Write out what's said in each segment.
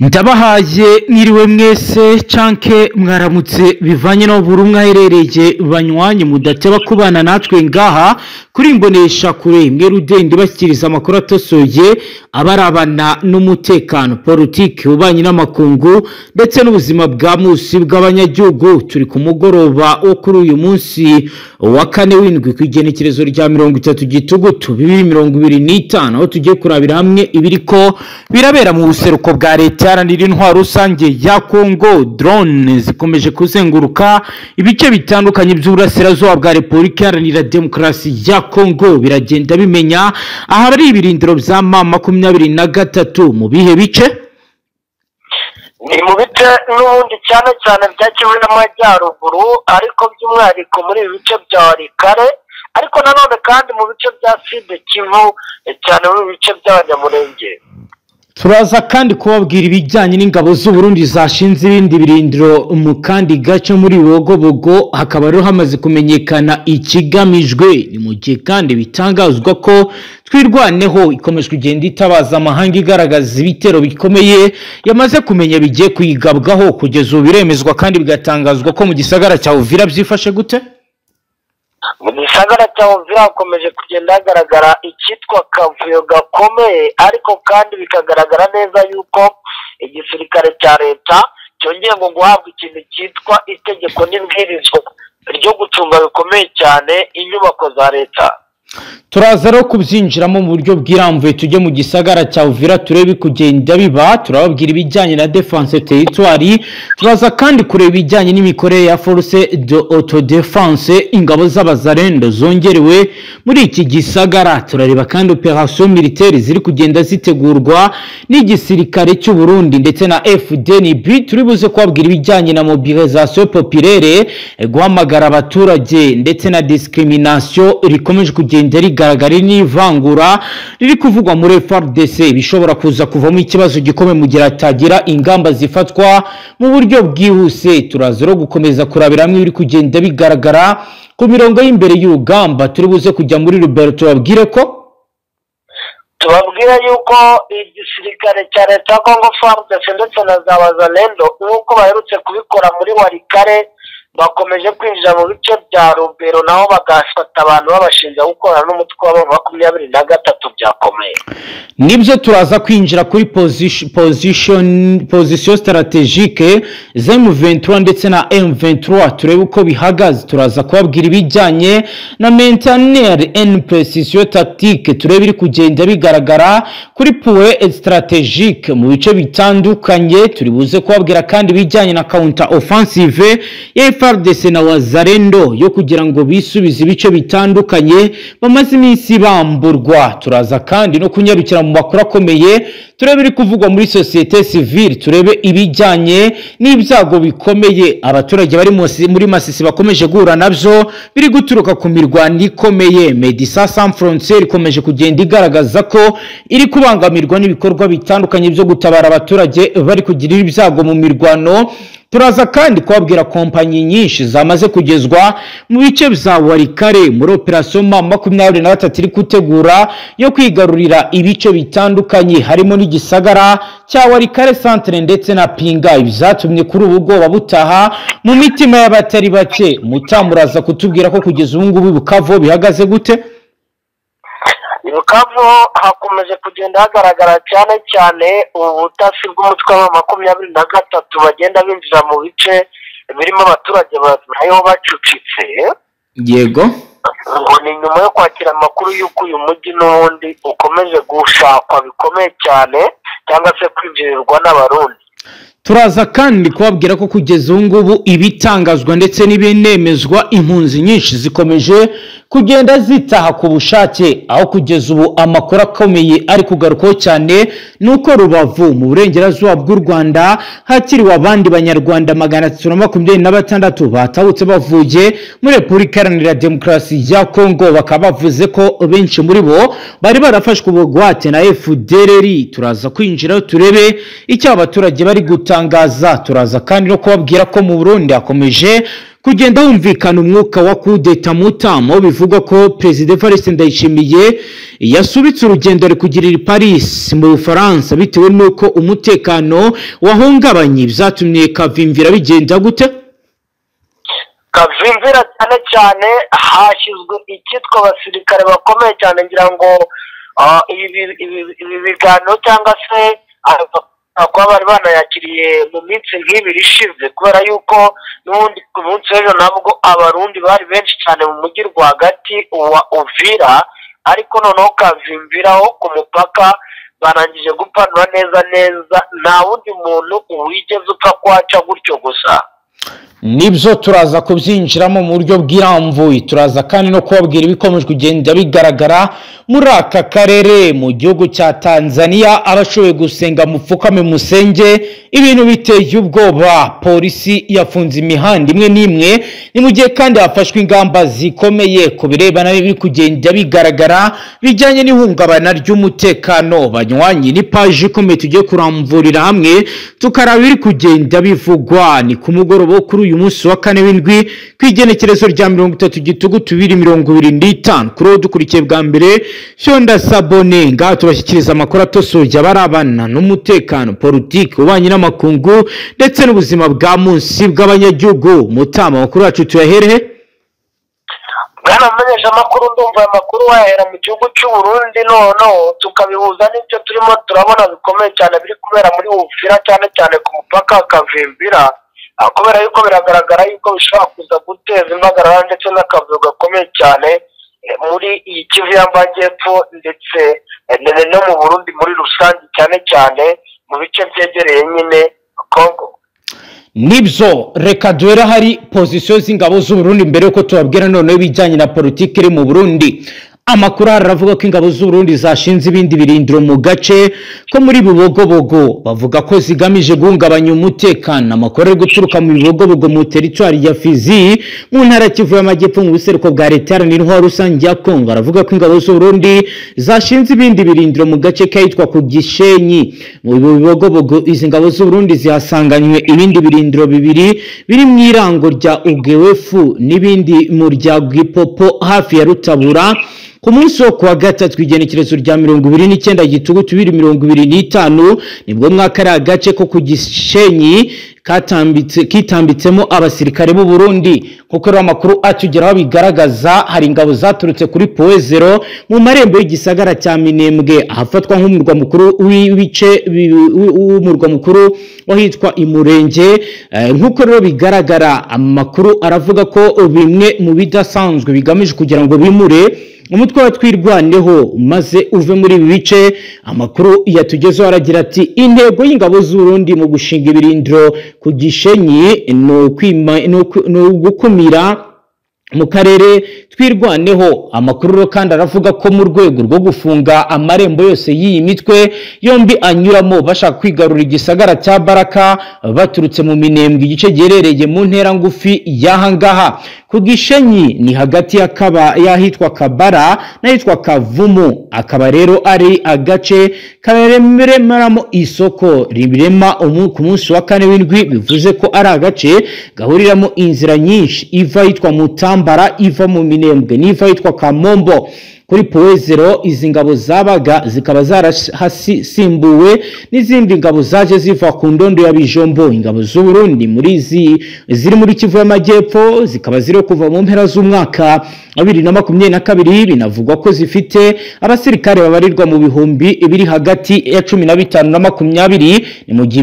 Ndabahaye mwiriwe mwese canke mwaramutse bivanye no buri umwe aherereye banywanyi mudateba kubana natwe ngaha kuri imbonesha kure mwe rudende bashyikiriza amakuru atosoye abarabana n'umutekano politiki ubanye n'amakungu ndetse n'ubuzima bwa musi bw'abanyagihugu. Turi ku mugoroba wo kuri uyu munsi wa kane w'indwi ku igenekerezo rya 30 Gitugutu 2025 aho tugiye kurabira hamwe ibiriko birabera mu buseruko bwa leta haranira intwaro rusange ya Kongo. Drone zikomeje kuzenguruka ibice bitandukanye by'uburasirazuba bwa Repubulika Iharanira Demokarasi ya Kongo, biragenda bimenya ahari ibirindiro bya M23 mu bihe bice ni mu bice n'ubundi cyane cyane bya Kivu n'Amajyaruguru, ariko by'umwihariko muri ibi bice bya Walikale, ariko nanone kandi mu bice bya Sud Kivu cyane mu bice by'Abanyamulenge. Turaza kandi kubabwira ibijyanye n'ingabo z'u Burundi zashinze ibindi birindiro mu kandi gace muri Bogobogo, hakaba rero hamaze kumenyekana ikigamijwe. Ni mu gihe kandi bitangazwa ko Twirwaneho ikomeje kugenda itabaza amahanga igaragaza ibitero bikomeye yamaze kumenya bigiye kwigabwaho. Kugeza ubu biremezwa kandi bigatangazwa ko mu gisagara cya Uvira byifashe gute. Mu gisagara cya Uvira hakomeje kugenda hagaragara icyitwa kavuyo gakomeye, ariko kandi bikagaragara neza yuko igisirikare cya leta cyongeye ngo guhabwa ikintu cyitwa itegeko n'ibwirizwa ryo gucunga bikomeye cyane inyubako za leta. Turaza rero kubyinjiramo mu buryo bw'iramvuye tujye mu gisagara cya Uvira turebe kugenda biba, turababwira ibijyanye na defense territoire. Turaza kandi kureba ibijyanye n'imikorere ya force de autodefense ingabo z'abazarendo zongerewe muri iki gisagara. Turareba kandi operation militaire ziri kugenda zitegurwa n'igisirikare cy'u Burundi ndetse na FDNB. Turibuze kubabwira ibijyanye na mobilisation populaire, guhamagara abaturage ndetse na discrimination rikomeje kugenda rigaragara n'ivangura riri kuvugwa muri FARDC bishobora kuza kuvamo ikibazo gikomeye mu gihe atagira ingamba zifatwa mu buryo bwihuse. Turaza rero gukomeza kurabira hamwe biri kugenda bigaragara ku mirongo y'imbere y'urugamba. Turibuze kujya muri Rubero tubabwire yuko igisirikare cya leta Kongo FARDC ndetse na za Wazalendo nk'uko baherutse kubikora muri Walikale bakomeje kwinjira mu bice bya Rubero naho bagafata abantu babashinja gukorana n'umutwe wa 23 byakomeye. Nibyo turaza kwinjira kuri position strategique za M23 ndetse na M23 turebe uko bihagaze. Turaza kubabwira ibijyanye na maintenir en précision tactique, turebe iri kugenda bigaragara kuri point stratégique mu bice bitandukanye. Turibuze kubabwira kandi ibijyanye na counter offensive ya FARDC na Wazalendo yo kugira ngo bisubize ibice bitandukanye bamaze iminsi bamburwa. Turaza kandi no kunyarukira mu makuru akomeye turebe iri kuvugwa muri societe civile, turebe ibijyanye n'ibyago bikomeye abaturage bari muri Masisi bakomeje guhura nabyo biri guturuka ku mirwano ikomeye. Médecins Sans Frontières ikomeje kugenda igaragaza ko iri kubangamirwa n'ibikorwa bitandukanye byo gutabara abaturage bari kugira ibyago mu mirwano. Turaza kandi kubabwira kompanyi nyinshi zamaze kugezwa mu bice bya Walikale muri operation M23 iri gutegura yo kwigarurira ibice bitandukanye harimo n'igisagara cya Walikale centre ndetse na Pinga. Ibyatumye kuri ubu bwoba butaha mu mitima y'abatari bake. Mutamuraza kutubwira ko kugeza ubu ngubu Bukavu bihagaze gute. Bukavu hakomeje kugenda hagaragara cyane ubutasi bw'umutwe wa 23 bagenda binjira mu bice birimo abaturage bayo bacucitse. Yego, ngo ni nyuma yo kwakira amakuru y'uko uyu mujyi n'ubundi ukomeje gushakwa bikomeye cyane cyangwa se kwinjirirwa n'abarundi. Turaza kandi kubabwira ko kugeza ubu ngubu ibitangazwa ndetse n'ibinemezwa impunzi nyinshi zikomeje kugenda zitaha ku bushake, aho kugeza ubu amakuru akomeye ari kugarukaho cyane nuko Rubavu mu burengerazuba bw'u Rwanda hakiriwe abandi banyarwanda 326 batahutse bavuye muri Repubulika Iharanira Demokarasi ya Kongo. Bakaba bavuze ko benshi muri bo bari barafashwe ubugwate na FDLR. Turaza kwinjira turebe icyo abaturage bari guta kubitangaza. Turaza kandi no kubabwira ko mu Burundi hakomeje kugenda humvikana umwuka wa kudeta mutamo, bivugwa ko President Evariste Ndayishimiye yasubitse urugendo ari kugirira Paris mu Bufaransa bitewe nuko umutekano wahungabanye. Byatumye Kavimvira bigenda gute? Kavimvira cyane cyane hashyizwe icyitwa abasirikare bakomeye cyane, ngira ngo ibi biganiro cyangwa se kuba bari banayakiriye mu minsi nk'ibiri ishize, kubera yuko n'ubundi ku munsi w'ejo nabwo abarundi bari benshi cyane mu mujyi rwagati wa Uvira, ariko noneho Kavimviraho ku mupaka barangije gupanura neza, nta wundi muntu wigeze upfa kwaca gutyo gusa. Nibyo turaza kubyinjiramo mu buryo bw'iramvuye. Turaza kandi no kubabwira ibikomeje kugenda bigaragara muri aka karere. Mu gihugu cya Tanzania abashoboye gusenga mupfukame musenge, ibintu biteye ubwoba. Polisi yafunze imihanda imwe n'imwe, ni mu gihe kandi hafashwe ingamba zikomeye ku birebana n'ibiri kugenda bigaragara bijyanye n'ihungabana ry'umutekano. Banywanyi ni paji ikomeye tugiye kuramvurira hamwe tukaraba ibiri kugenda bivugwa. Ni ku mugoroba kuri uyu munsi wa kane w'indwi ku igenekerezo rya 30 Gitugutu 2025. Kuri dukurikiye bwa mbere Fyonda Sabone, ngaho tubashyikiriza amakuru atosoje abarabana n'umutekano, politiki, ubanye n'amakungu ndetse n'ubuzima bwa munsi bw'abanyagihugu. Mutama makuru yacu tuyaherehe. Bwana menyesha amakuru, ndumva amakuru wahera mu gihugu cy'u Burundi noneho tukabihuza n'ibyo turimo turabona bikomeye cyane biri kubera muri Uvira, cyane cyane ku mupaka Kavimvira, kubera yuko biragaragara yuko bishobora kuza guteza impagarara ndetse n'akavuyo gakomeye cyane muri iyi Kivu y'Amajyepfo ndetse no mu Burundi muri rusange, cyane cyane mu bice byegereye nyine Kongo. Nibyo reka duhere hari position z'ingabo z'u Burundi mbere yuko tubabwira noneho ibijyanye na politiki iri mu Burundi. Amakuru aravuga ko ingabo z'u Burundi zashinze ibindi birindiro mu gace ko muri Bubogobogo, bavuga ko zigamije guhungabanya umutekano. Amakuru ari guturuka mu Bubogobogo mu territoire ya Fizi mu ntara Kivu y'Amajyepfo mu buseruko bwa leta n'intwaro rusange ya Kongo, aravuga ko ingabo z'u Burundi zashinze ibindi birindiro mu gace kayitwa ku Gishenyi mu Bubogobogo. Izi ngabo z'u Burundi zihasanganywe ibindi birindiro bibiri biri mu irango rya Ugewefu n'ibindi mu rya Gipopo hafi ya Rutabura. Ku munsi wo kuwa gatatu igenekerezo rya 29 Gitugutu 2025 nibwo mwakari agace ko ku Gishenyi kitambitsemo abasirikare b'u Burundi. Kuko rero amakuru atugeraho bigaragaza hari ingabo zaturutse kuri Poezero mu marembo y'igisagara cya Minembwe, ahafatwa nk'umurwa mukuru w'ibice w'umurwa mukuru wahitwa Imurenge. Nkuko rero bigaragara amakuru aravuga ko bimwe mu bidasanzwe bigamije kugira ngo bimure umutwe wa Twirwaneho maze uve muri ibi bice. Amakuru yatugezeho aragira ati intego y'ingabo z'u Burundi mu gushinga ibirindiro ku Gishenyi no gukumira mu karere Twirwaneho. Amakuru kandi aravuga ko mu rwego rwo gufunga amarembo yose y'iyi mitwe yombi anyuramo bashaka kwigarura igisagara cya Baraka baturutse mu Minembwe, igice giherereye mu ntera ngufi y'ahangaha ku Gishenyi ni hagati y'ahitwa Kabara n'ahitwa Kavumu. Akaba rero ari agace karemeramo isoko rirema ku munsi wa kane w'indwi, bivuze ko ari agace gahuriramo inzira nyinshi iva yitwa Mutambara, iva mu Minembwe n'iva yitwa Kamombo. Kuri Poezero izi ngabo zabaga zikaba zarasimbuwe n'izindi ngabo zaje ziva ku ndondo ya Bijombo. Ingabo z'u Burundi ziri muri Kivu y'Amajyepfo zikaba ziri kuva mu mpera z'umwaka 2022. Binavugwa ko zifite abasirikare babarirwa mu bihumbi biri hagati ya 15 na 20, ni mu gihe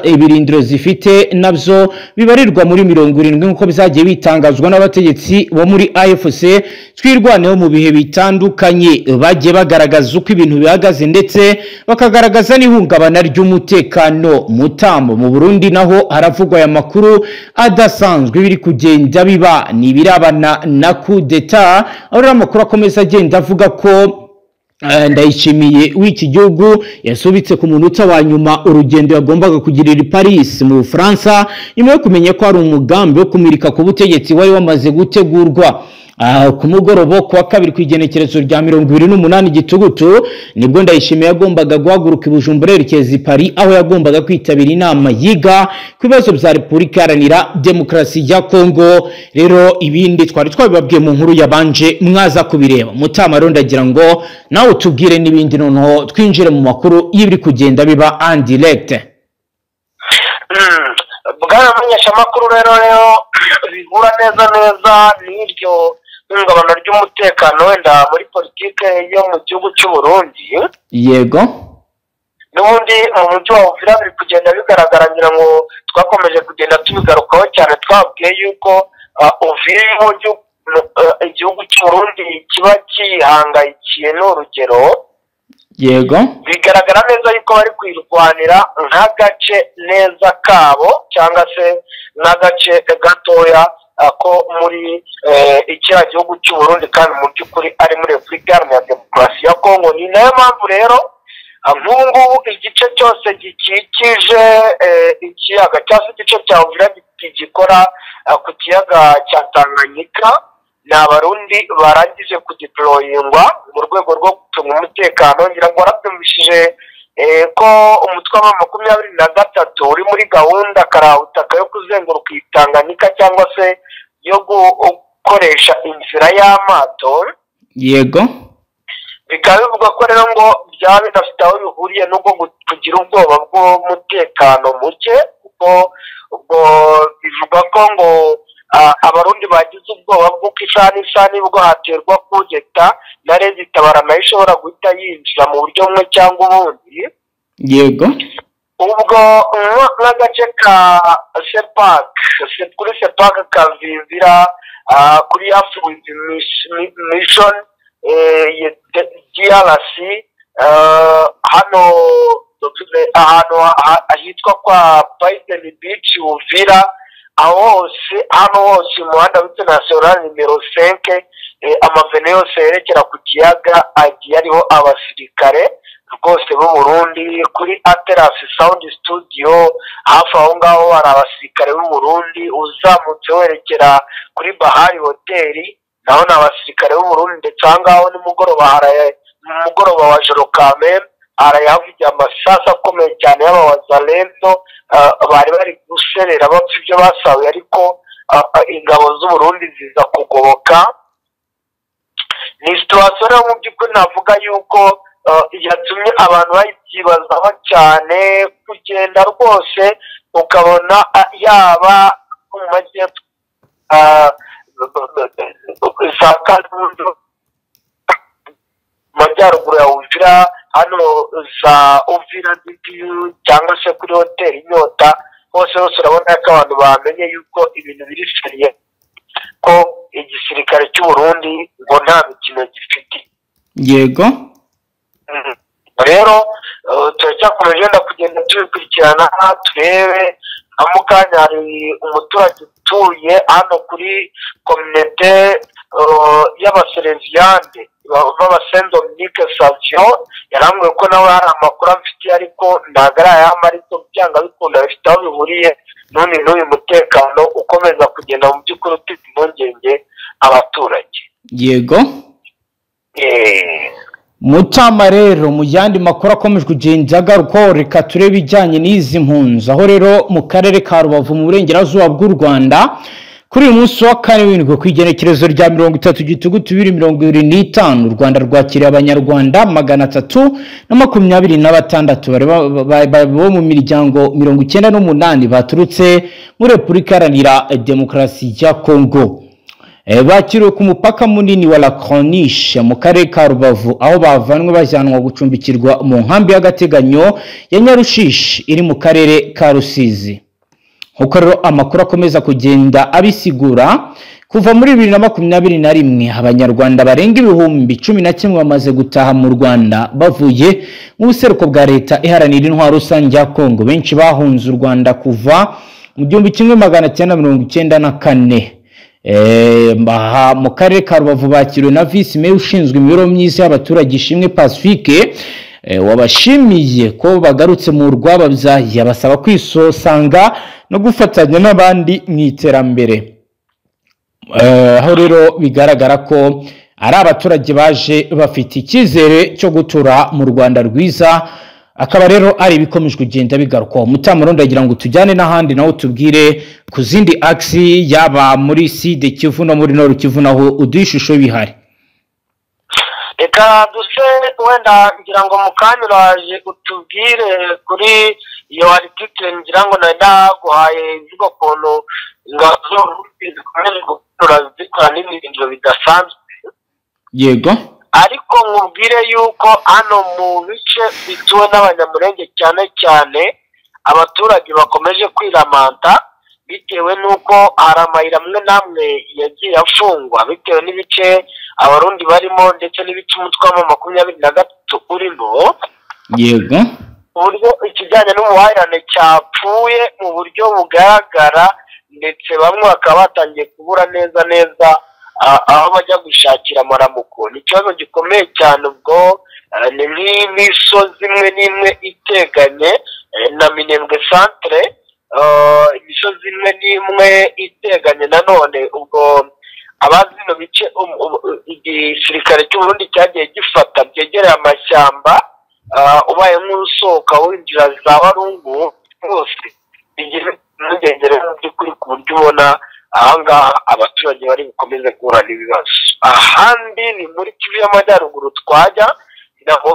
ibirindiro zifite nabyo bibarirwa muri 70 nk'uko bizagiye bitangazwa n'abategetsi bo muri AFC Twirwaneho mu bihe bitandukanye. Bagiye bagaragaza uko ibintu bihagaze ndetse bakagaragaza n'ihungabana ry'umutekano. Mutamo mu Burundi naho haravugwa aya makuru adasanzwe biri kugenda biba ni birabana na kudeta, aho amakuru akomeza agenda avuga ko Ndayishimiye w'iki gihugu yasubitse ku munota wa nyuma urugendo yagombaga kugirira Paris mu Bufaransa nyuma yo kumenya ko hari umugambi wo kumirika ku butegetsi wari wamaze gutegurwa. ku mugoroba ku wa kabiri ku igenekerezo rya 28 Gitugutu nibwo Ndayishimiye yagombaga guhaguruka i Bujumbura yerekeza i Paris, aho yagombaga kwitabira inama yiga ku bibazo bya Repubulika Iharanira Demokarasi ya Kongo. Rero ibindi twari twabibabwiye mu nkuru yabanje mwaza kubireba. Mutamaro ndagira ngo nawe tubwire n'ibindi noneho twinjire mu makuru y'ibiri kugenda biba en direct. Bwana munyeshamakuru, rero bihura neza n'iryo ihungabana ry'umutekano wenda muri politike yo mu gihugu cy'u Burundi. Yego, n'ubundi mu mujyi wa Uvira biri kugenda bigaragara, ngira ngo twakomeje kugenda tubigarukaho cyane, twabwiye yuko Uvira igihugu cy'u Burundi kiba kihangayikiye n'urugero. yego, bigaragara neza yuko bari kwirwanira nk'agace neza kabo cyangwa se n'agace gatoya ko muri ikiriya gihugu cy'u Burundi, kandi mu by'ukuri ari muri Repubulika Iharanira Demokarasi ya Kongo. Ni nayo mpamvu rero nk'ubu igice cyose gikikije ikiyaga cyangwa se igice cya Uvira gikora ku kiyaga cya Tanganyika, ni Abarundi barangije kudeployingwa mu rwego rwo gucunga umutekano. Ngira ngo warabyumvishije ko umutwe wa 23 uri muri gahunda karahutaka yo kuzenguruka Tanganyika cyangwa se yo gukoresha inzira y'amato. yego, bikaba bivuga ko rero ngo byaba binafite aho bihuriye n'ubwo kugira ubwoba bw'umutekano muke, kuko ubwo bivuga ko ngo Abarundi bagize ubwoba bw'uko isaha nibwo haterwa kugeta na Leta itabara nayo ishobora guhita yinjira mu buryo bumwe cyangwa ubundi. yego, ubwo nk'agace ka Sepak, kuri Sepak Kavimvira, kuri Africa Mission DRC, hano ahantu ahitwa kwa Biden Beach Uvira, hano hose umuhanda w'interinasiyonali nimero 5, amavene yose yerekera ku kiyaga agiye ariho abasirikare rwose b'u Burundi. Kuri Atlas Sound Studio hafi aho ngaho hari abasirikare b'u Burundi, uzamutse werekera kuri Bahari Hotel naho ni abasirikare b'u Burundi, ndetse aha ngaho nimugoroba wa joro kamere harayavugiye amasasu akomeye cyane y'abawazalendo bari bari guserera bapfa ibyo basahuye, ariko ingabo z'u Burundi ziza kugoboka. Ni situwasiyo rero mu by'ukuri navuga yuko yatumye abantu bayibyibazaho cyane, kugenda rwose ukabona yaba mu majyepfo za Karundo, majyaruguru ya Uvira, hano za Uvira DPU cyangwa se kuri hoteli Inyota, hose urabona ko abantu bamenye yuko ibintu biri seriye, ko igisirikare cy'u Burundi ngo nta mikino gifite. yego, rero turacyakomeje kugenda tubikurikirana turebe. mu kanya hari umuturage utuye hano kuri communauté y'abasereviyande b'abasaint Dominique Savio, yarambwiye ko nawe hari amakuru amfitiye, ariko ntabwo ari ayama, ariko byanga bikunda bifite aho bihuriye n'uyu mutekano ukomeza kugenda mu by'ukuri uteza impungenge abaturage. yego. Mutama rero mu yandi makuru akomeje kugenda agaruka, reka turebe ibijyanye n'izi mpunzi, aho rero mu karere ka Rubavu mu burengerazuba bw'u Rwanda kuri uyu munsi wa kane w'indwi ku igenekerezo rya 30 Gitugutu 2025, u Rwanda rwakiriye abanyarwanda 326 bo mu miryango 98 baturutse muri Repubulika Iharanira Demokarasi ya Kongo. Bakiriwe ku mupaka munini wa La Corniche mu karere ka Rubavu, aho bavanwe bajyanwa gucumbikirwa mu nkambi y'agateganyo ya Nyarushishi iri mu karere ka Rusizi. Uko rero amakuru akomeza kugenda abisigura, kuva muri 2021 abanyarwanda barenga ibihumbi 11 bamaze gutaha mu Rwanda bavuye mu buseruko bwa Leta iharanira intwaro rusange ya Kongo. Benshi bahunze u Rwanda kuva mu 1994. Mu karere ka Rubavu bakiriwe na Vice Mayor ushinzwe imibereho myiza y'abaturage Ishimwe Pacifique, wabashimiye ko bagarutse mu rwababyaye, basaba kwisosanga no gufatanya n'abandi mu iterambere. aho rero bigaragara ko ari abaturage baje bafite icyizere cyo gutura mu Rwanda rwiza, akaba rero ari ibikomeje kugenda bigarukwaho. Mutamuro ndagira ngo tujyane n'ahandi naho tubwire ku zindi aksi yaba muri Sud Kivu no muri Nord Kivu naho uduha ishusho bihari. Reka duse wenda ngira ngo mukanya uraje utubwire kuri iyo article ngira ngo naguhaye ivuga kono ngazo zikomeje gukora zikora n'ibintu bidasanzwe. Yego, ariko nkubwire yuko hano mu bice bituwe n'abanyamurenge cyane cyane abaturage bakomeje kwiramanta bitewe n'uko hari amayira amwe n'amwe yagiye afungwa bitewe n'ibice abarundi barimo ndetse n'ibice umutwe wa 23 urimo. yego, uburyo ikijyanye n'ubuhahirane cyapfuye mu buryo bugaragara, ndetse bamwe bakaba batangiye kubura neza aho bajya gushakira amaramuko. Ni ikibazo gikomeye cyane, ubwo ni nk'imisozi imwe n'imwe iteganye na Minembwe centre, imisozi imwe n'imwe iteganye nanone. Ubwo abazi bino bice igisirikare cy'Uburundi cyagiye gifata byegereye amashyamba, ubaye nk'usohoka winjira za Warungu hose bigira n'ingengere mu by'ukuri ku buryo ubona ahangaha abaturage bari bukomeze guhura n'ibibazo. Ahandi ni muri Kivu y'Amajyaruguru twajya, naho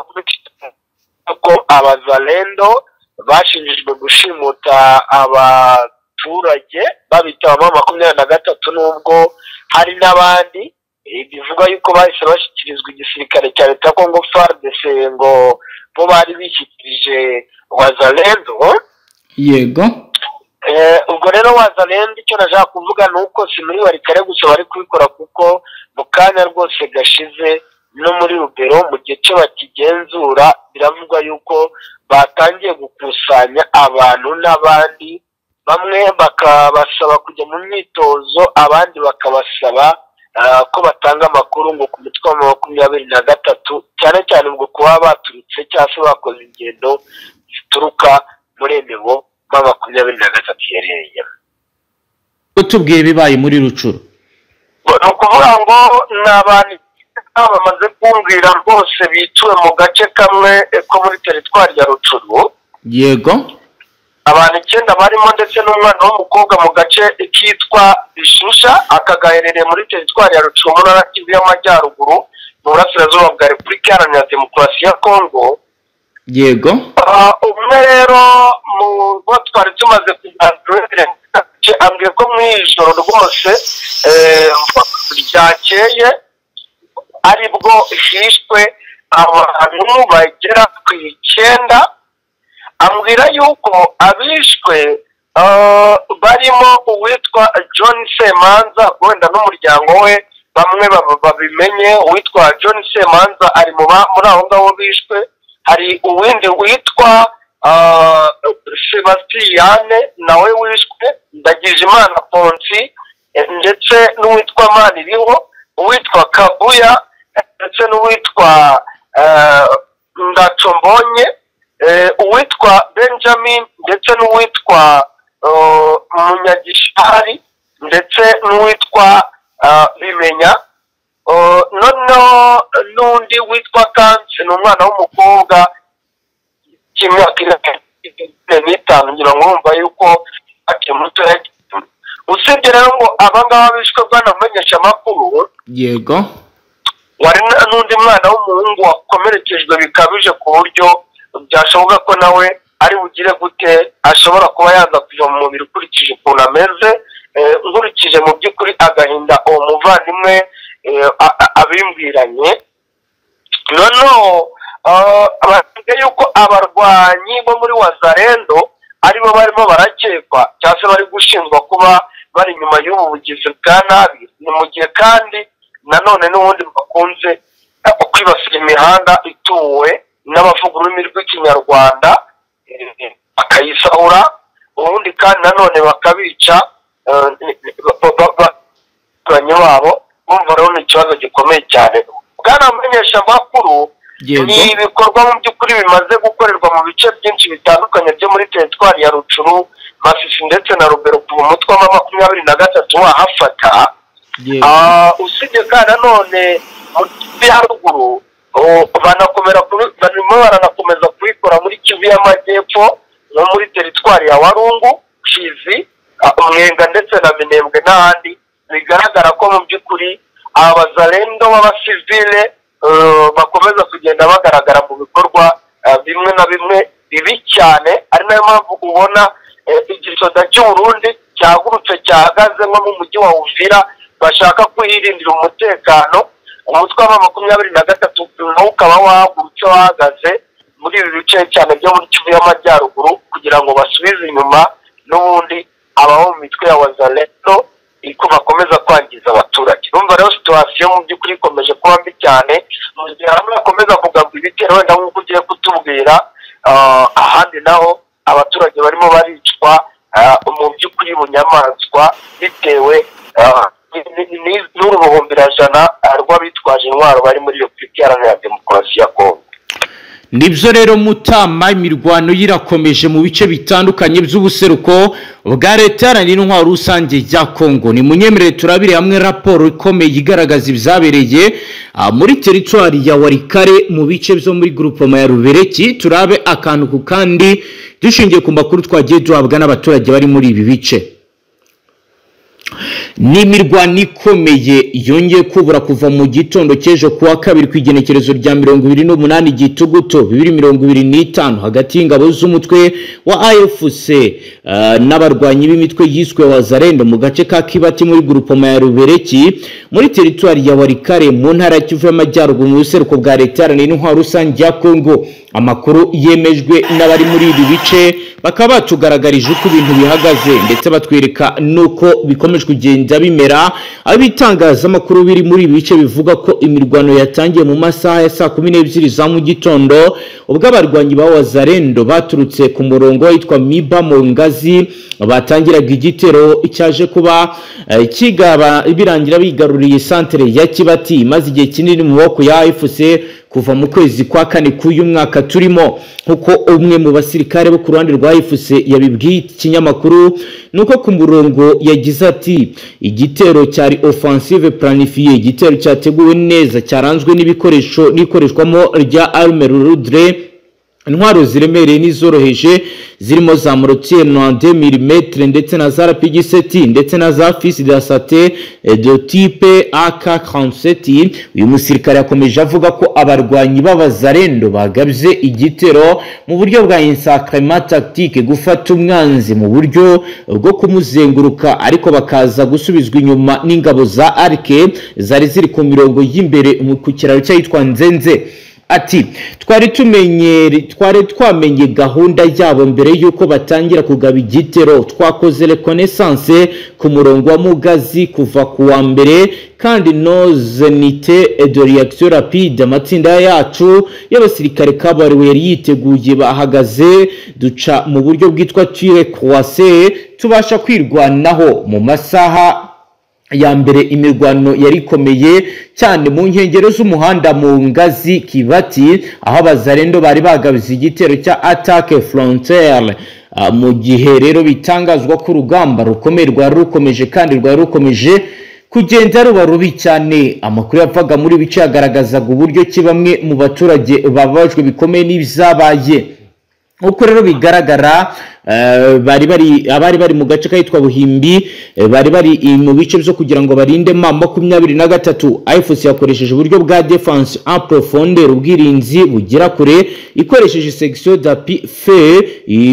ko abazalendo bashinjijwe gushimuta abaturage babita abama 23, nubwo hari n'abandi bivuga yuko bahise bashyikirizwa igisirikare cya leta Kongo FARDC ngo bo bari bishyikirije wazalendo. yego, ubwo rero wazalendo icyo nashaka kuvuga ni uko si muri barikare gusa bari kubikora, kuko mu kanya rwose gashize no muri Rubero mu gihe cyo bakigenzura biravugwa yuko batangiye gukusanya abantu n'abandi, bamwe bakabasaba kujya mu myitozo, abandi bakabasaba ko batanga amakuru ngo ku mutwe wa 23 cyane cyane ngo kuba baturutse cyangwa se bakoze ingendo zituruka muri Enebo 23 yereye. utubwire bibaye muri Rucuru. Ni ukuvuga ngo n'abandi bamaze kumbwira rwose bituwe mu gace kamwe ko muri teritwari ya Rucuru. Yego, abantu 9 barimo ndetse n'umwana w'umukobwa mu gace kitwa Bishusha, akagaherereye muri teritwari ya Rucuru mu ntara Kivu y'Amajyaruguru mu burasirazuba bwa Repubulika Iharanira Demokarasi ya Kongo. yego, umwe rero mu bo twari tumaze kuganira ambwiye ko mu ijoro rwose ryakeye aribwo hishwe abantu bagera ku 9. ambwira yuko abishwe barimo uwitwa John Semanza, wenda n'umuryango we bamwe babimenye. uwitwa John Semanza ari muri aho ngaho bishwe. hari uwindi witwa Sebastiane nawe wishwe, Ndagijimana Ponsi ndetse n'uwitwa Maniriho, uwitwa Kabuya ndetse n'uwitwa Ndacombonye, uwitwa Benjamin ndetse n'uwitwa Munyagishari ndetse n'uwitwa Bimenya. noneho n'undi witwa Kansi ni umwana w'umukobwa cy'imyaka 5 ngira ngo urumva yuko akiri muto. usibye rero ngo abangaba bishwe bwanamenyesha amakuru, yego, wari n'undi mwana w'umuhungu wakomerekejwe bikabije ku buryo byashoboka ko nawe ari bugire gute ashobora kuba yaza kuva mu mubiri ukurikije ukuntu ameze. nkurikije mu by'ukuri agahinda uwo muvandimwe abimbwiranye. noneho bavuga yuko abarwanyi bo muri wazalendo aribo barimo barakekwa cyangwa se bari gushinjwa kuba bari inyuma y'ubu bugizi bwa nabi. ni mu gihe kandi nanone n'ubundi bakunze kwibasira imihanda ituwe n'abavuga ururimi rw'ikinyarwanda bakayisahura, ubundi kandi nanone bakabica abaturanyi babo. bumva rero ni ikibazo gikomeye cyane. bwanamenyesha amakuru ni ibikorwa mu by'ukuri bimaze gukorerwa mu bice byinshi bitandukanye byo muri teritwari ya Rucuru, Masisi ndetse na Rubero kuva umutwe wa 23 wahafata. usibye kandi nanone mu Kivu ya ruguru barimo baranakomeza kubikora muri Kivu y'Amajyepfo no muri teritwari ya Walungu, Fizi, Mwenga ndetse na Minembwe n'ahandi. Bigaragara ko mu by'ukuri abazalendo b'abasivile bakomeza kugenda bagaragara mu bikorwa bimwe na bimwe bibi cyane, ari nayo mpamvu ubona igisoda cy'Uburundi cyagurutse cyahagaze nko mu mujyi wa Uvira bashaka kwirindira umutekano. Umutwe wa 23 nawo ukaba wahagurutse wahagaze muri ibi bice cyane byo muri Kivu y'Amajyaruguru kugira ngo basubize inyuma n'ubundi abaho mu mitwe ya wazalendo iko bakomeza kwangiza abaturage. Urumva rero situation mu by'ukuri ikomeje kuba mbi cyane, mu gihe hamwe akomeza kugabwa ibitero wenda nk'uko ugiye kutubwira, ahandi naho abaturage barimo baricwa mu by'ukuri bunyamaswa bitewe n'urubumbirajana rw'abitwaje intwaro bari muri Repubulika Iharanira Demokarasi ya Kongo. Nibyo rero Mutama, imirwano yirakomeje mu bice bitandukanye by'ubuseruko bwa leta iharanira intwaro rusange ya Kongo. Ni munyemerere turabire hamwe raporo ikomeye igaragaza ibyabereye muri teritwari ya Walikale mu bice byo muri groupement ya Rubereki. Turabe akantu ku kandi dushingiye ku makuru twagiye duhabwa n'abaturage bari muri ibi bice. Ni mirwano ikomeye yongeye kubura kuva mu gitondo cy'ejo kuwa kabiri ku igenekerezo rya 28 Gituguto 2025 hagati y'ingabo z'umutwe wa AFC n'abarwanyi b'imitwe yiswe wazalendo mu gace ka Kibati muri groupement ya Rubereki muri teritwari ya Walikale mu ntara ya Kivu y'Amajyaruguru mu buseruko bwa leta iharanira intwaro rusange ya Kongo. Amakuru yemejwe n'abari muri ibi bice bakaba batugaragarije uko ibintu bihagaze ndetse batwereka nuko bikomeje kugenda bimera. Abitangazamakuru biri muri ibi bice bivuga ko imirwano yatangiye mu masaha ya saa 12 za mu gitondo ubwo abarwanyi ba wazalendo baturutse ku murongo witwa Miba mu Ngazi batangiraga igitero cyaje kuba kigaba birangira bigaruriye santere ya Kibati maze igihe kinini mu boko ya AFC kuva mu kwezi kwa kane k'uyu mwaka turimo. Nkuko umwe mu basirikare bo ku ruhande rwa AFC yabibwiye ikinyamakuru nuko ku murongo yagize ati igitero cyari offensive planifié, igitero cyateguwe neza cyaranzwe n'ibikoresho n'ikoreshwamo rya arme lourde, intwaro ziremereye n'izoroheje zirimo za mortier 92 mm ndetse na za RPG-7 ndetse na za fils d'assaut de type AK-47. Uyu musirikare yakomeje avuga ko abarwanyi b'abazalendo bagabye igitero mu buryo bwa ensacrement tactique, gufata umwanzi mu buryo bwo kumuzenguruka ariko bakaza gusubizwa inyuma n'ingabo za Arke zari ziri ku mirongo y'imbere ku kiraro cyitwa Nzenze. Ati twari twamenye gahunda yabo mbere yuko batangira kugaba igitero, twakoze reconnaissance ku murongo wa Mugazi kuva ku wa mbere kandi nos unité de réaction rapide. Amatsinda yacu y'abasirikare kabariwe yari yiteguye bahagaze duca mu buryo bwitwa ture croisé tubasha kwirwanaho. Mu masaha ya mbere imirwano yari ikomeye cyane mu nkengero z'umuhanda mu Ngazi Kibati aho abazalendo bari bagabiza igitero cya attaque frontière. Mu gihe rero bitangazwa ko urugamba rukomeye rwari rukomeje kandi rwari rukomeje kugenda ruba rubi cyane. Amakuru yavaga muri bice yagaragazaga uburyo ki bamwe mu baturage babajwe bikomeye n'ibyabaye. Uko rero bigaragara abari bari mu gace kitwa Buhimbi bari bari mu bice byo kugira ngo barinde M23. AFC yakoresheje uburyo bwa defense en profondeur, ubwirinzi bugira kure ikoresheje section d'appui feu.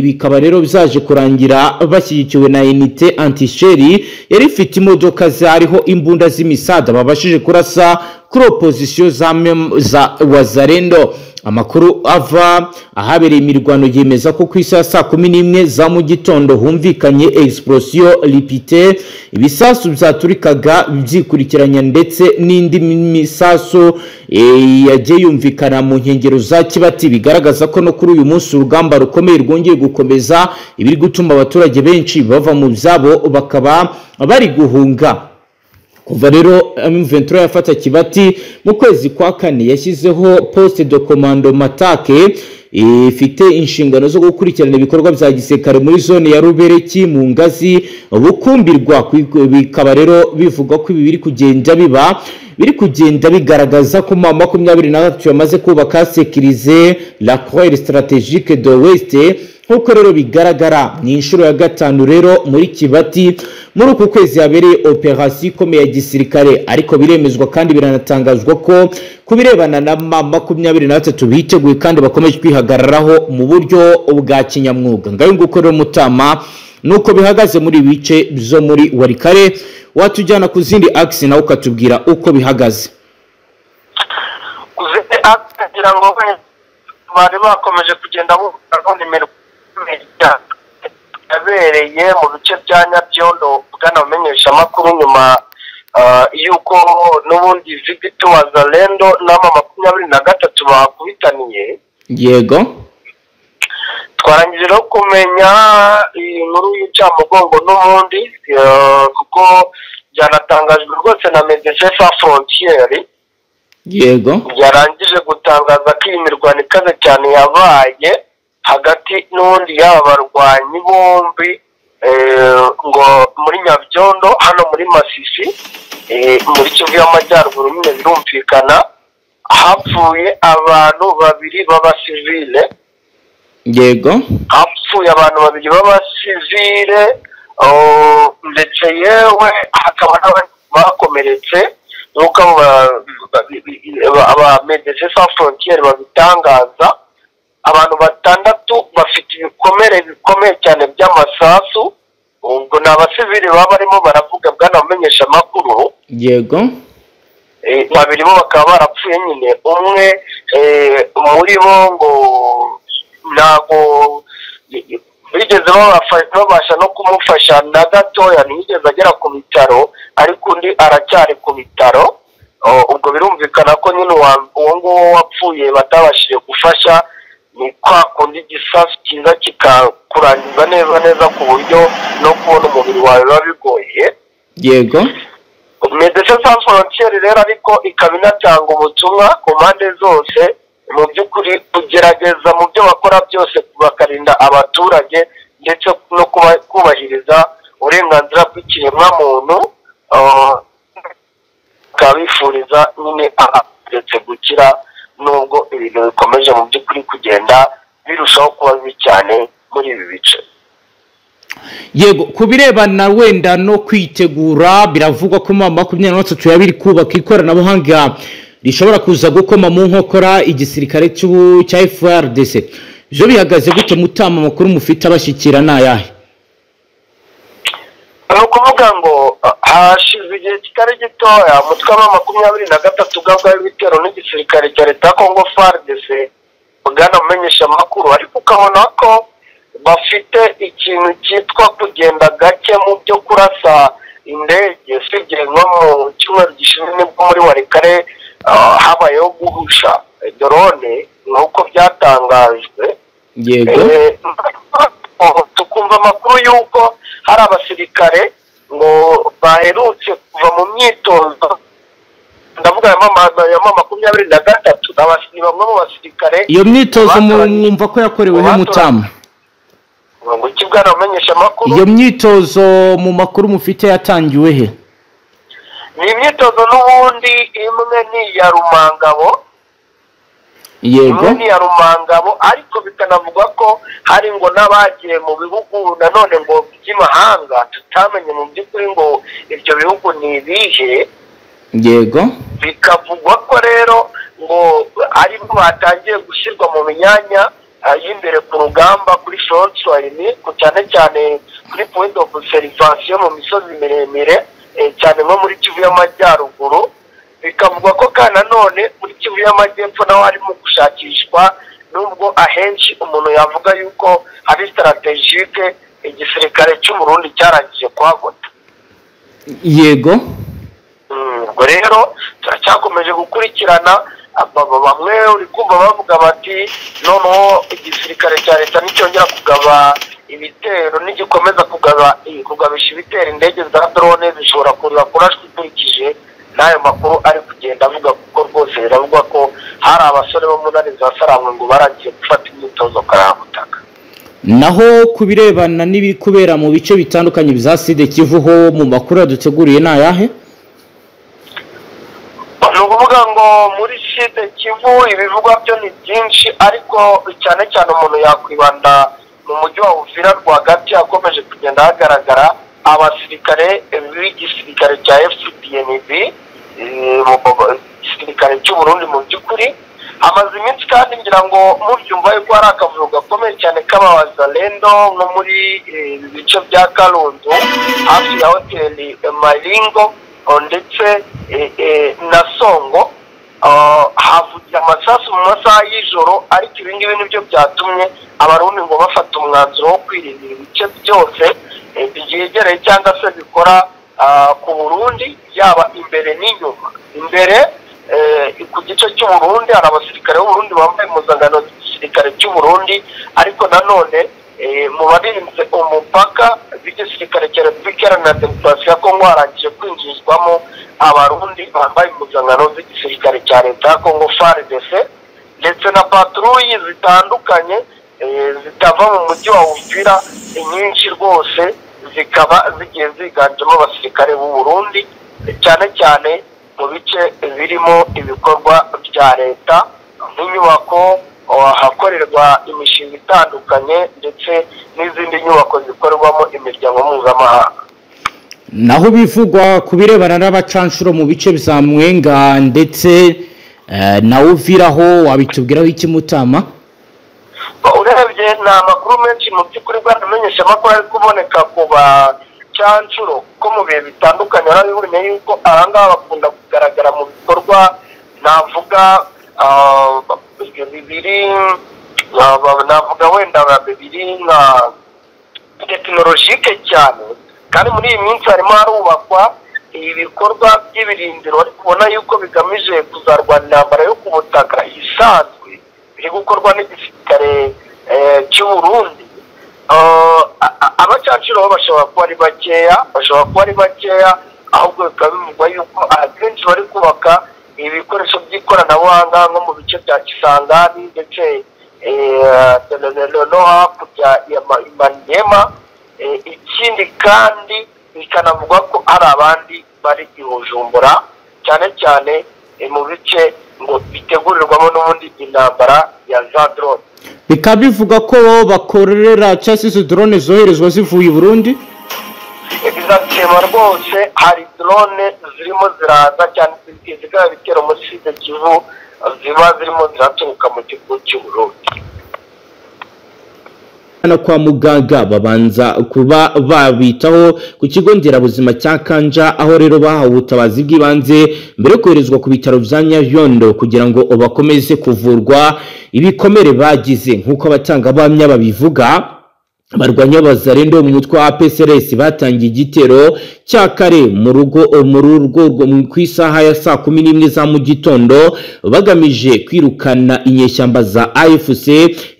Bikaba rero bizaje kurangira bashyigikiwe na unité anti-cheri yari ifite imodoka zariho imbunda z'imisada babashije kurasa kuri opposition za wazalendo. Amakuru ava ahabereye imirwano yemeza ko ku isaha saa 11 za mu gitondo humvikanye explosion ripite, ibisasu byaturikaga byikurikiranya ndetse n'indi misaso yagiye yumvikana mu nkengero za Kibati. Bigaragaza ko no kuri uyu munsi urugamba rukomeye rwongeye gukomeza, ibiri gutuma abaturage benshi bava mu byabo bakaba bari guhunga. Kuva rero M23 yafata Kibati mu kwezi kwa kane yashyizeho poste de commando matake ifite inshingano zo gukurikirana ibikorwa bya gisirikare muri zone ya Rubereki mu Ngazi Bukumbirwa. Bikaba rero bivugwa ko ibi biri kugenda bigaragaza ko mu 23 yamaze kubaka sécuriser la croix stratégique de l'Ouest. Nkuko rero bigaragara ni inshuro ya gatanu rero muri Kibati muri uku kwezi habereye operation ikomeye ya gisirikare, ariko biremezwa kandi biranatangazwa ko kubirebana na 23 biteguye kandi bakomeje kwihagararaho mu buryo bwa kinyamwuga. Ngayo nguko rero Mutama nuko bihagaze muri bice byo muri Warikare. Watujyana ku zindi axe nawe ukatubwira uko bihagaze. Kuzindi axe kugira ngo bari bakomeje kugenda bubaka nimero yabereye mu bice bya Nyabyondo bwanamenyesha amakuru nyuma yuko n'ubundi Victor Wazalendo n'ama 23 bakubitaniye. Yego, twarangije no kumenya inkuru y'icyamugongo n'ubundi kuko byanatangajwe rwose na Médecins Sans Frontières. Yego, yarangije gutangaza ko iyi mirwano ikaze cyane yabaye hagati n'ubundi y'abarwanyi bombi ngo muri Nyabyondo hano muri Masisi muri Kivu y'Amajyaruguru nyine birumvikana hapfuye abantu babiri b'abasivile. yego, hapfuye abantu babiri b'abasivile ndetse yewe hakaba n'abandi bakomeretse nk'uko aba Médecins Sans Frontières babitangaza. Abantu 6 bafite ibikomere bikomeye cyane by'amasasu, ubwo n'abasivili baba barimo baravuga bwanamenyesha amakuru. yego, babiri bo bakaba barapfuye nyine. Umwe muri bo ngo ntago bigeze babasha no kumufasha na gatoya, ntiyigeze agera ku bitaro, ariko undi aracyari ku bitaro. Ubwo birumvikana ko nyine uwo nguwo wapfuye batabashije gufasha, ni kwa kundi igisasu cyiza kikakurangiza neza ku buryo no kubona umubiri wawe biba bigoye. yego, Médecins Sans Frontières rero ariko ikaba inatanga ubutumwa ku mpande zose mu by'ukuri kugerageza mu byo bakora byose bakarinda abaturage ndetse no kubahiriza uburenganzira bw'ikiremwamuntu. Kabifuriza nyine ndetse gukira nubwo ibintu bikomeje mu by'ukuri kugenda birushaho kuba bibi cyane muri ibi bice. Yego, kubirebana wenda no kwitegura biravugwa ko mu 23 yabiri kubaka ikoranabuhanga rishobora kuza gukoma mu nkokora igisirikare cya FARDC. Byo bihagaze gute Mutama, makuru mufite abashyikira nayahe? Nukuvuga ngo hashize igihe kitari gitoya umutwe wa 23 ugabwaho ibitero n'igisirikare cya leta ya Congo FARDC bwanamenyesha amakuru, ariko ukabona ko bafite ikintu cyitwa kugenda gake mu byo kurasa indege. Sibye nko mu cyumweru gishize nibwo muri Warikare habayeho guhusha drone nk'uko byatangajwe. Yego, tukumva amakuru y'uko hari abasirikare ngo baherutse kuva mu myitozo, ndavuga ya 23 ni bamwe mu basirikare. iyo myitozo mwumva ko yakorewe he Mutama? ngo kibwana bamenyesha amakuru. Iyo myitozo mu makuru mufite yatangiwe he? Ni imyitozo n'ubundi imwe ni ya Rumangabo. Yego, ni ya Rumangabo, ariko bikanavugwa ko hari ngo n'abagiye mu bihugu nanone ngo by'imahanga tutamenye mu by'ukuri ngo ibyo bihugu ni ibihe. yego, Bikavugwa ko rero ngo ari bo batangiye gushyirwa mu myanya y'imbere ku rugamba kuri front line, cyane cyane kuri point of observation mu misozi miremire cyane nko muri Kivu y'Amajyaruguru. Bikavugwa ko kandi nanone muri Kivu y'Amajyepfo naho harimo gushakishwa, nubwo ahenshi umuntu yavuga yuko hari strategique igisirikare cy'u Burundi cyarangije kuhagota. yego, ubwo rero turacyakomeje gukurikirana. Bamwe uri kumva bavuga bati noneho igisirikare cya leta nicyongera kugaba ibitero, nigikomeza kugabisha ibitero indege za drone zishobora kuza kurashwa ikurikije n'ayo makuru ari kugenda avuga, kuko rwose biravuga ko hari abasore bo mu ntare za Sarangwe ngo baragiye gufata imyitozo karabutaka. Naho kubirebana n'ibiri kubera mu bice bitandukanye bya Sud Kivu ho mu makuru yaduteguriye nayahe? Nukuvuga ngo muri Sud Kivu ibivugwa byo ni byinshi, ariko cyane cyane umuntu yakwibanda mu mujyi wa Uvira rwagati hakomeje kugenda hagaragara abasirikare b'igisirikare cya FDNB, igisirikare cy'u Burundi mu by'ukuri amaze iminsi kandi ngira ngo mubyumva yuko hari akavuyo gakomeye cyane k'abazalendo no muri bice bya Kalundu hafi ya hoteli Maringo ndetse na Songo havuye amasasu mu masaha y'ijoro, ariko ibi ngibi nibyo byatumye abarundi ngo bafata umwanzuro wo kwirinda ibice byose byegereye cyangwa se bikora ku Burundi, yaba imbere n'inyuma. Imbere ku gice cy'u Burundi hari abasirikare b'u Burundi bambaye impuzankano z'igisirikare cy'u Burundi, ariko nanone mu barinze umupaka b'igisirikare cya Repubulika Iharanira Demokarasi ya Kongo harangije kwinjizwamo abarundi bambaye impuzankano z'igisirikare cya leta ya Kongo FARDC, ndetse na patrouille zitandukanye zitava mu mujyi wa Uvira nyinshi rwose zikaba zigiye ziganjemo abasirikare b'u Burundi, cyane cyane mu bice birimo ibikorwa bya leta nk'inyubako hakorerwa imishinga itandukanye ndetse n'izindi nyubako zikorerwamo imiryango mpuzamahanga. Naho bivugwa kubirebana n'abacanshuro mu bice bya Mwenga ndetse na Uvira ho wabitubwiraho iki Mutama? Urebye ni amakuru menshi mu by'ukuri bwanamenyesha amakuru ari kuboneka ku bacanshuro ko mu bihe bitandukanye barabibonye yuko ahangaha bakunda kugaragara mu bikorwa navuga bibiri, navuga wenda bibiri nka tekinolojike cyane, kandi muri iyi minsi harimo harubakwa ibikorwa by'ibirindiro bari kubona yuko bigamije kuzarwanya intambara yo ku butaka isanzwe biri gukorwa n'igisirikare cy'u Burundi. Abacanshuro bashobora kuba ari bakeya, ahubwo bikaba bivugwa yuko akenshi bari kubaka ibikoresho by'ikoranabuhanga nko mu bice bya Kisangani ndetse no hakurya ya Maniema. Ikindi kandi bikanavugwa ko hari abandi bari i Bujumbura cyane cyane mu bice ngo bitegurirwamo n'ubundi intambara ya za drone. Bikaba bivuga ko bakorera cyangwa se drone zoherezwa zivuye i Burundi? Bizatema rwose, hari drone zirimo ziraza cyane zigaba bitero muri Sud Kivu ziba zirimo ziraturuka mu gihugu cy'u Burundi. Kwa muganga babanza kuba babitaho ku kigo nderabuzima cya Kanja, aho rero bahawe ubutabazi bw'ibanze mbere yo koherezwa ku bitaro bya Nyayondo kugira ngo bakomeze kuvurwa ibikomere bagize. Nk'uko abatangabuhamya babivuga, barwanya abazalendo mu mutwe wa PSRS batangiye igitero cya kare mu rugo ku isaha ya saa 11 za mu gitondo bagamije kwirukana inyeshyamba za AFC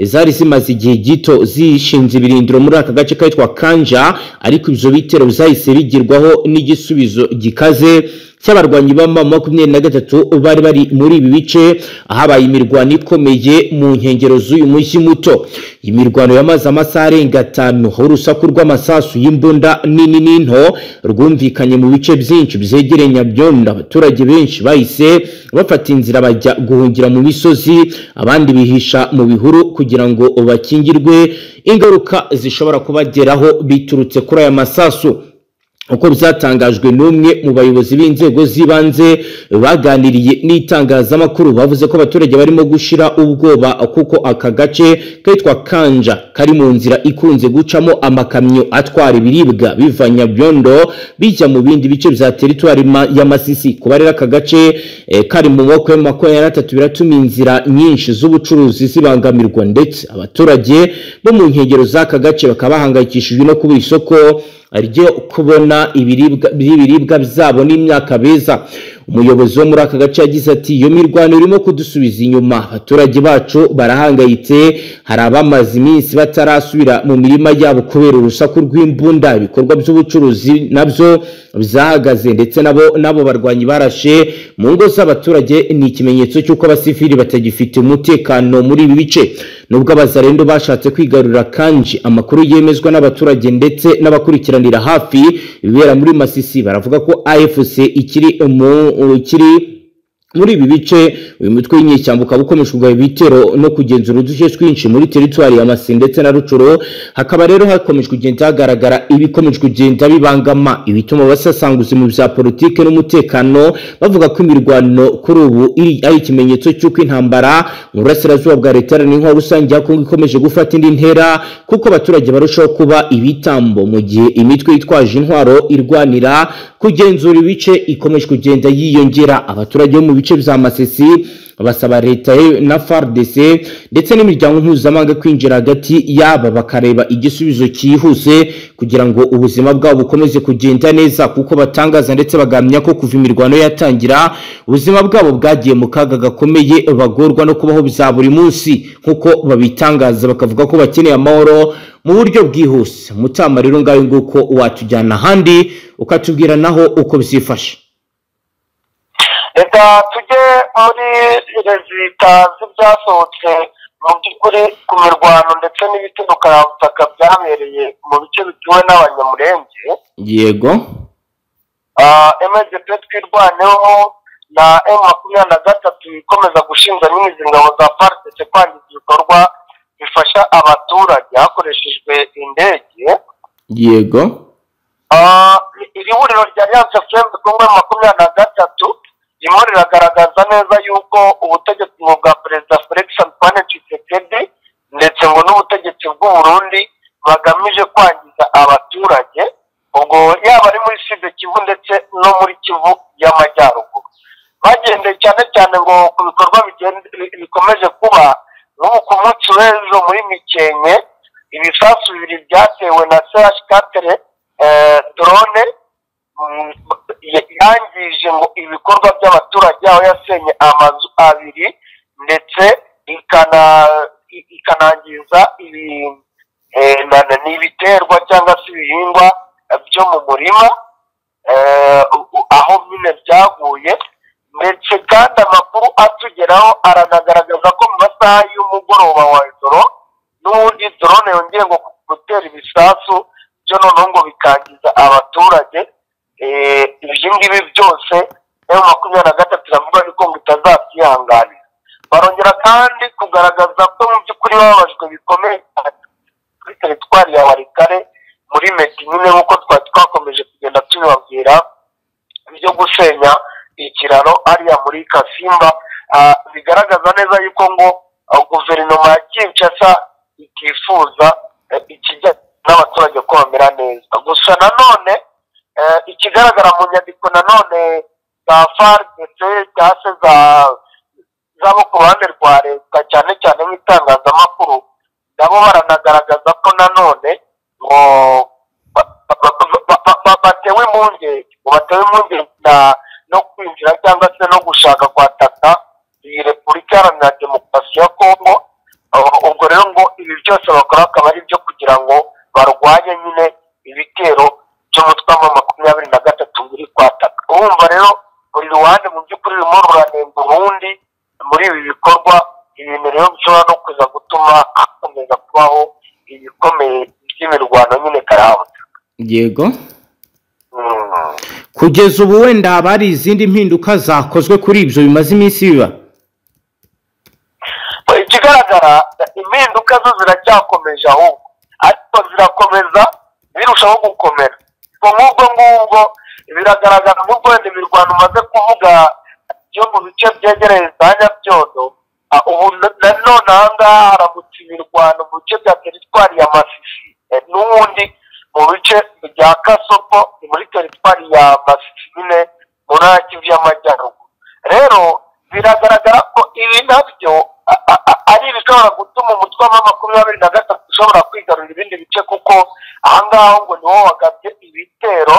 zari zimaze igihe gito zishinze ibirindiro muri aka gace kitwa Kanja, ariko ibyo bitero bizahise bigirwaho n'igisubizo gikaze cy'abarwanyi ba M23 bari muri ibi bice. Habaye imirwano ikomeye mu nkengero z'uyu mujyi muto. Imirwano yamaze amasaha arenga 5, aho urusaku rw'amasasu y'imbunda nini n'into rwumvikanye mu bice byinshi byegereye Nyabyondo. Abaturage benshi bahise bafata inzira bajya guhungira mu misozi, abandi bihisha mu bihuru kugira ngo bakingirwe ingaruka zishobora kubageraho biturutse kuri aya masasu. Uko byatangajwe n'umwe mu bayobozi b'inzego z'ibanze baganiriye n'itangazamakuru, bavuze ko abaturage barimo gushira ubwoba kuko aka gace kitwa Kanja kari mu nzira ikunze gucamo amakamyo atwara ibiribwa biva Nyabyondo bijya mu bindi bice bya teritwari ya Masisi. Kubarera aka gace kari mu maboko y'M23 biratuma inzira nyinshi z'ubucuruzi zibangamirwa, ndetse abaturage bo mu nkengero z'aka gace bakaba bahangayikishijwe no kubura isoko ryo kubona ibiribwa byabo n'imyaka beza. umuyobozi wo muri aka gace yagize ati iyo mirwano irimo kudusubiza inyuma, abaturage bacu barahangayitse, hari abamaze iminsi batarasubira mu mirima yabo kubera urusaku rw'imbunda, ibikorwa by'ubucuruzi nabyo byahagaze ndetse nabo barwanyi barashe mu ngo z'abaturage. Ni ikimenyetso cy'uko abasivili batagifite umutekano muri ibi bice, nubwo abazarendo bashatse kwigarurira Kanji. Amakuru yemezwa n'abaturage ndetse n'abakurikiranira hafi ibibera muri Masisi baravuga ko AFC ikiri muri ibi bice. Uyu mutwe w'inyeshyamba ukaba ukomeje kugaba ibitero no kugenzura uduce twinshi muri teritwari ya Masisi ndetse na Rucuro. Hakaba rero hakomeje kugenda hagaragara ibikomeje kugenda bibangama ibituma abasasanguzi mu bya politike n'umutekano bavuga ko imirwano kuri ubu ari ikimenyetso cy'uko intambara mu burasirazuba bwa leta n'inko rusange ya Kongo ikomeje gufata indi ntera, kuko abaturage barushaho kuba ibitambo mu gihe imitwe yitwaje intwaro irwanira kugenzura ibice ikomeje kugenda yiyongera. Abaturage bo mu bice bya Masisi basaba leta na FARDC ndetse n'imiryango mpuzamahanga kwinjira hagati yaba bakareba igisubizo cyihuse kugira ngo ubuzima bwabo bukomeze kugenda neza, kuko batangaza ndetse bagamya ko kuva imirwano yatangira ubuzima bwabo bwagiye mu kaga gakomeye, bagorwa no kubaho bya buri munsi nkuko babitangaza, bakavuga ko bakeneye amahoro mu buryo bwihuse. Mutama rero ngayo nguko watujyana handi ukatubwira naho uko byifashe. Reka tujye muri rezita z'ibyasohotse mu by'ukuri ku mirwano ndetse n'ibitero karabutaka byabereye mu bice bituwe n'abanyamurenge. Yego. MGP twirwaneho na M23 ikomeza gushinja nyine izi ngabo za FARDC kwangiza ibikorwa bifasha abaturage hakoreshejwe indege. Yego. Iri huriro rya Alliance Fleuve Congo 23 rimwe riragaragaza neza yuko ubutegetsi bwa Perezida Felix Antoine Tshisekedi ndetse ngo n'ubutegetsi bw'u Burundi bagamije kwangiza abaturage, ubwo yaba ari muri Sud Kivu ndetse no muri Kivu y'Amajyaruguru. Bagendeye cyane cyane ngo ku bikorwa bikomeje kuba nk'ubu ku munsi w'ejo muri Mikenke ibisasu bibiri byatewe na CH4 drone yangije ngo ibikorwa by'abaturage, aho yasenye amazu abiri ndetse ikanangiza ibiterwa cyangwa se ibihingwa byo mu murima aho nyine byaguye. Ndetse kandi amakuru atugeraho aranagaragaza ko mu masaha y'umugoroba wa ijoro n'ubundi drone yongeye ngo gutera ibisasu byo noneho ngo bikangiza abaturage. Ibyo ngibi byose M23 iravuga yuko ngo itazabyihanganira. Barongera kandi kugaragaza ko mu by'ukuri bababajwe bikomeye kuri teritwari ya Warikare muri Meti nyine nk'uko twakomeje kugenda tubibabwira byo gusenya ikiraro ariya muri Kasimba. Bigaragaza neza yuko ngo guverinoma ya Kinshasa itifuza ikijya n'abaturage ko bamera neza. Gusa nanone ikigaragara mu nyandiko nanone za FARDC cyangwa se zabo ku ruhande rwa leta cyane cyane nk'itangazamakuru, nabo baranagaragaza ko nanone ngo batewe impungenge no kwinjira cyangwa se no gushaka kwataka iyi Repubulika Iharanira Demokarasi ya Kongo. Ubwo rero ngo ibi byose bakora akaba ari byo kugira ngo barwanye nyine ibitero by'umutwe wa 23 ngiri kwataka. Urumva rero buri ruhande mu by'ukuri rurimo ruranenga urundi muri ibi bikorwa, ibintu rero bishobora no kuza gutuma hakomeza kubaho ibikomeye by'imirwano nyine karabutaka. Yego. Kugeza ubu wenda haba hari izindi mpinduka zakozwe kuri ibyo bimaze iminsi biba? Ikigaragara impinduka zo ziracyakomeje, ahubwo ariko zirakomeza birushaho gukomera. Ngubwo biragaragara nk'ubwo wenda imirwano umaze kuvuga yo mu bice byegereye za Nyabyondo, ubu nanone aha ngaha haramutse imirwano mu bice bya teritwari ya Masisi n'ubundi mu bice bya Kasoko muri teritwari ya Masisi nyine mu ntara y'Kivu y'Amajyaruguru. Rero biragaragara ko ibi nabyo ari ibishobora gutuma umutwe wa 23 ushobora kwigarurira ibindi bice, kuko ahangaha ngo niho wagabye ibitero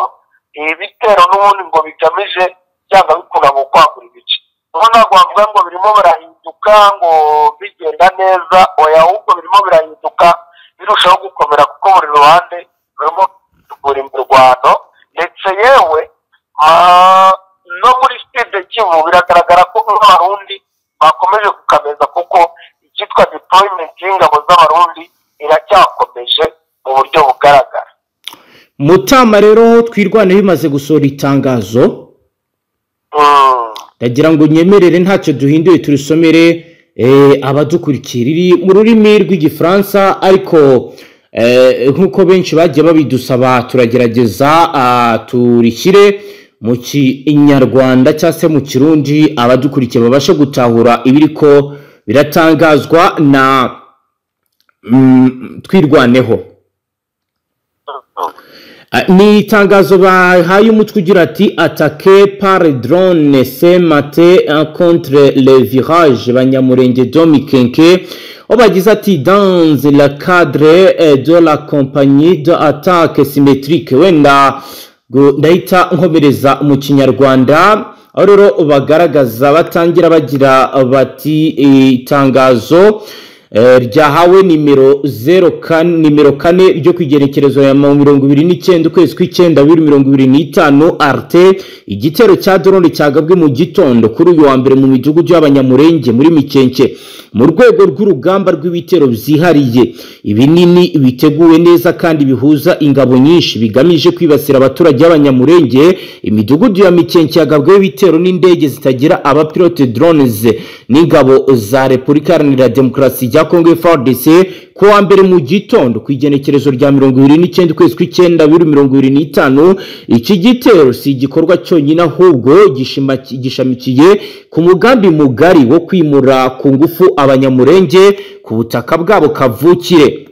n'ubundi ngo bigamije byanga bikunda mu kwagura ibice. Ubu ntabwo wavuga ngo birimo birahinduka ngo bigenda neza, oya, ahubwo birimo birahinduka birushaho gukomera kuko buri ruhande rurimo kugura imirwano, ndetse yewe no muri Sud Kivu biragaragara ko Abarundi bakomeje gukameza kuko icyitwa deployment y'ingabo z'Abarundi iracyakomeje mu buryo bugaragara. Mutama rero twirwane bimaze gusohora itangazo, ndagira ngo nyemerere ntacyo duhinduye turisomere abadukurikiye, riri mu rurimi rw'igifaransa ariko nkuko benshi bagiye babidusaba turagerageza turishyire mu kinyarwanda cyangwa se mu kirundi abadukurikiye babashe gutahura ibiriko biratangazwa na twirwaneho. Ni itangazo bahaye umutwe ugira ati attaqué par drone ce matin contre le virage Banyamurenge Domikenke, aho bagize ati dans le cadre de la compagnie d'attaque symétrique. Wenda ndahita nkomereza mu kinyarwanda, aho rero bagaragaza batangira bagira bati itangazo ryahawe nimero 4 ryo kwigerekerezo ya 29 ukwezi kw'icyenda 2025 arte igitero cya drone cyagabwe mu gitondo kuri uyu wa mbere mu midugudu y'Abanyamurenge muri Mikenke mu rwego rw'urugamba rw'ibitero byihariye ibinini biteguwe neza kandi bihuza ingabo nyinshi bigamije kwibasira abaturage b'Abanyamurenge. Imidugudu ya Mikenke yagabwe ibitero n'indege zitagira abapilote drones n'ingabo za Repubulika Iharanira Demokarasi ya Kongo FARDC ku wa mbere mu gitondo ku igenekerezo rya 29 ukwezi kw'icyenda 2025. Iki gitero si igikorwa cyonyine ahubwo gishamikiye ku mugambi mugari wo kwimura ku ngufu Abanyamurenge ku butaka bwabo kavukire.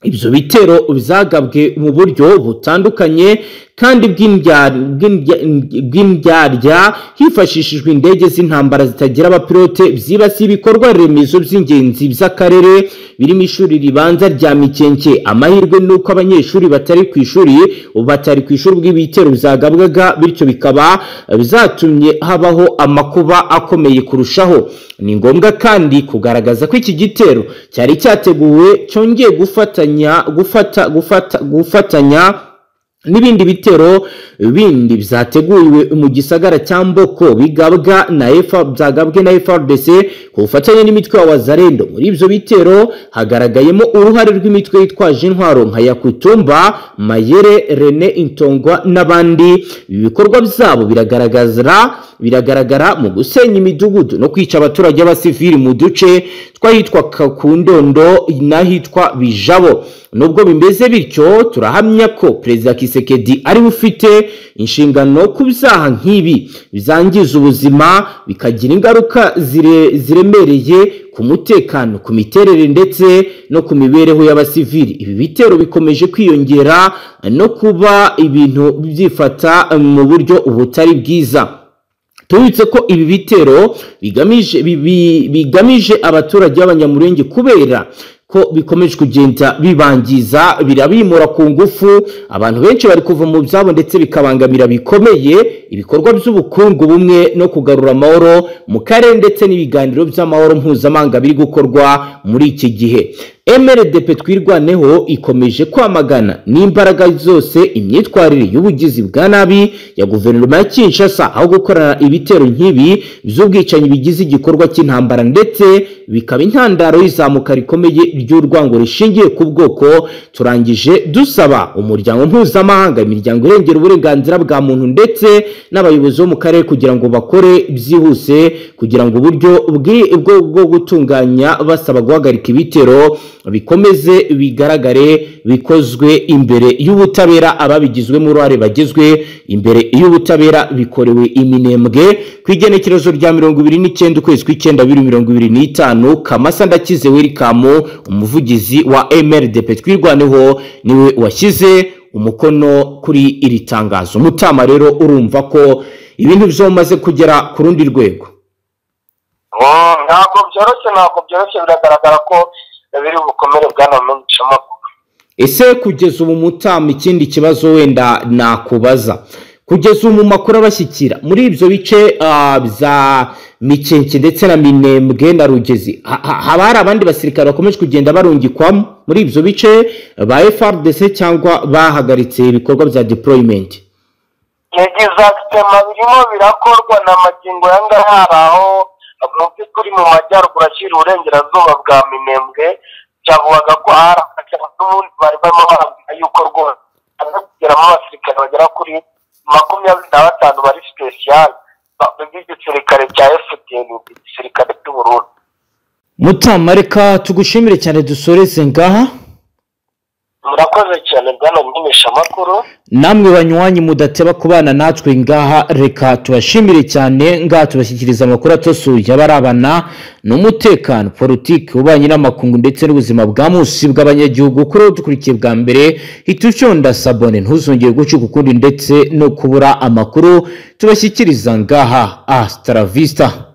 Ibyo bitero bizagabwe mu buryo butandukanye kandi bw'indyarya hifashishijwe indege z'intambara zitagira abapilote byibasiye ibikorwa remezo by'ingenzi by'akarere birimo ishuri ribanza rya Mikenke. Amahirwe nuko abanyeshuri batari ku ishuri bw'ibitero bizagabwaga, bityo bikaba bizatumye habaho amakuba akomeye kurushaho. Ni ngombwa kandi kugaragaza ko iki gitero cyari cyateguwe cyongeye gufatanya n'ibindi bitero bindi byateguwe mu gisagara cya Mboko bigabwa na FARDC ku bufatanye n'imitwe ya Wazalendo. Muri ibyo bitero hagaragayemo uruhare rw'imitwe yitwaje intwaro nka Yakutumba, Mayere, Rene Intongwa n'abandi. Ibi bikorwa byabo biragaragara mu gusenya imidugudu no kwica abaturage b'abasivili mu duce twahitwa Kundondo n'ahitwa Bijabo. Nubwo bimeze bityo turahamya ko Perezida Kisekedi ari ufite inshingano ku byaha nk'ibi bizangiza ubuzima bikagira ingaruka ziremereye ku mutekano, ku miterere ndetse no ku mibereho y'abasivili. Ibi bitero bikomeje kwiyongera no kuba ibintu byifata mu buryo butari bwiza. Tubitse ko ibi bitero bigamije abaturage b'Abanyamurenge kubera ko bikomeje kugenda bibangiza birabimura ku ngufu. Abantu benshi bari kuva mu byabo ndetse bikabangamira bikomeye ibikorwa by'ubukungu bumwe no kugarura amahoro mu karere ndetse n'ibiganiro by'amahoro mpuzamahanga biri gukorwa muri iki gihe. MRDP twirwaneho ikomeje kwamagana n'imbaraga zose imyitwarire y'ubugizi bwa nabi ya guverinoma ya Kinshasa aho gukorana ibitero nk'ibi by'ubwicanyi bigize igikorwa cy'intambara ndetse bikaba intandaro y'izamuka rikomeye ry'urwango rishingiye ku bwoko. Turangije dusaba umuryango mpuzamahanga, imiryango irengera uburenganzira bwa muntu ndetse n'abayobozi bo mu karere kugira ngo bakore byihuse kugira ngo uburyo bwo gutunganya basaba guhagarika ibitero bikomeze bigaragare bikozwe imbere y'ubutabera, ababigizwemo uruhare bagezwe imbere y'ubutabera bikorewe iminembwe ku igenekerezo rya 29 ukwezi kw'icyenda 2025. Kamasa Ndakize Welcome, umuvugizi wa MRDP twirwaneho, niwe washyize umukono kuri iri tangazo. Mutama rero urumva ko ibintu byomaze kugera ku rundi rwego. Ntabwo byoroshye biragaragara ko biri bukomere bwanamenyeshamakuru. Ese kugeza ubu Mutama, ikindi kibazo wenda nakubaza, kugeza mu makuru abashyikira muri ibyo bice bya Mikenke ndetse na Minembwe na Rugezi haba hari abandi basirikare bakomeje kugenda barungikwamo muri ibyo bice ba FARDC cyangwa bahagaritse ibikorwa bya deployment? Exactement, birimo birakorwa na magingo yangahari aho kuri mu majyaruguru ashyira uburengerazuba bwa Minembwe cyavugaga ko hari n'ubundi bari barimo barabwira yuko rwose kugeramo abasirikare bagera kuri 25 bari special b'igisirikare cya FDN, igisirikare cy'u Burundi. Mutamareka tugushimire cyane, dusoreze ngaha. Murakoze cyane bwana Nyimisha makuru. Namwe banywanyi mudateba kubana natwe ngaha, reka tubashimire cyane ngaha tubashyikiriza amakuru atosuye abarabana n'umutekano, politiki, ubanye n'amakungu ndetse n'ubuzima bwa munsi bw'abanyagihugu. Kuri dukurikiye bwa mbere hitucyonda sabone ntuzongeye gucuka ukundi ndetse no kubura amakuru tubashyikiriza ngaha. Hasta la vista.